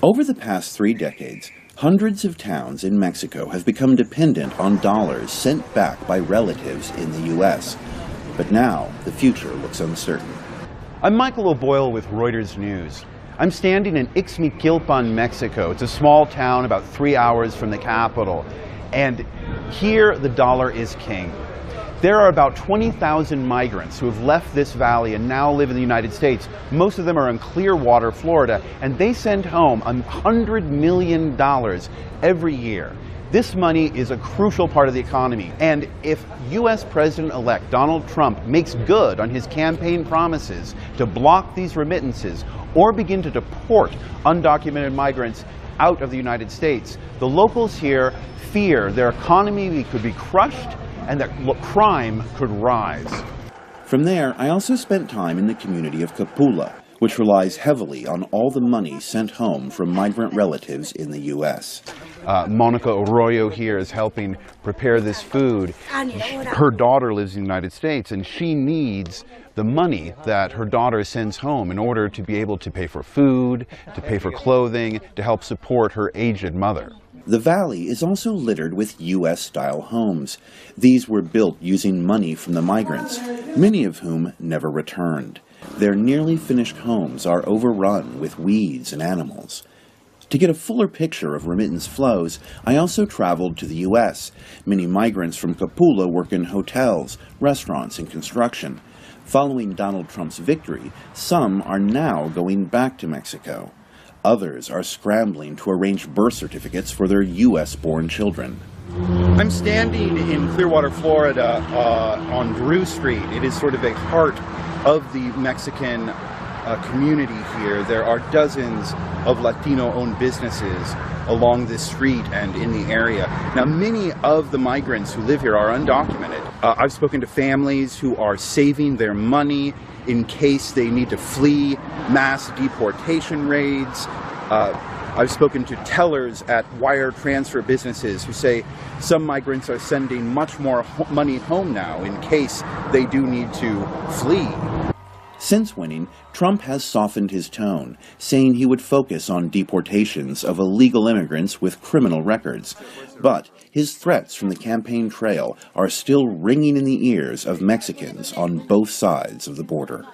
Over the past 3 decades, hundreds of towns in Mexico have become dependent on dollars sent back by relatives in the U.S. But now, the future looks uncertain. I'm Michael O'Boyle with Reuters News. I'm standing in Mezquital, Mexico. It's a small town about 3 hours from the capital. And here, the dollar is king. There are about 20,000 migrants who have left this valley and now live in the United States. Most of them are in Clearwater, Florida, and they send home $100 million every year. This money is a crucial part of the economy, and if U.S. President-elect Donald Trump makes good on his campaign promises to block these remittances or begin to deport undocumented migrants out of the United States, the locals here fear their economy could be crushed and that crime could rise. From there, I also spent time in the community of Capula, which relies heavily on all the money sent home from migrant relatives in the U.S. Monica Arroyo here is helping prepare this food. Her daughter lives in the United States, and she needs the money that her daughter sends home in order to be able to pay for food, to pay for clothing, to help support her aged mother. The valley is also littered with U.S.-style homes. These were built using money from the migrants, many of whom never returned. Their nearly finished homes are overrun with weeds and animals. To get a fuller picture of remittance flows, I also traveled to the U.S. Many migrants from Capula work in hotels, restaurants, and construction. Following Donald Trump's victory, some are now going back to Mexico. Others are scrambling to arrange birth certificates for their U.S.-born children. I'm standing in Clearwater, Florida, on Drew Street. It is sort of a heart of the Mexican community here. There are dozens of Latino-owned businesses along this street and in the area. Now, many of the migrants who live here are undocumented. I've spoken to families who are saving their money in case they need to flee mass deportation raids. I've spoken to tellers at wire transfer businesses who say some migrants are sending much more money home now in case they do need to flee. Since winning, Trump has softened his tone, saying he would focus on deportations of illegal immigrants with criminal records. But his threats from the campaign trail are still ringing in the ears of Mexicans on both sides of the border.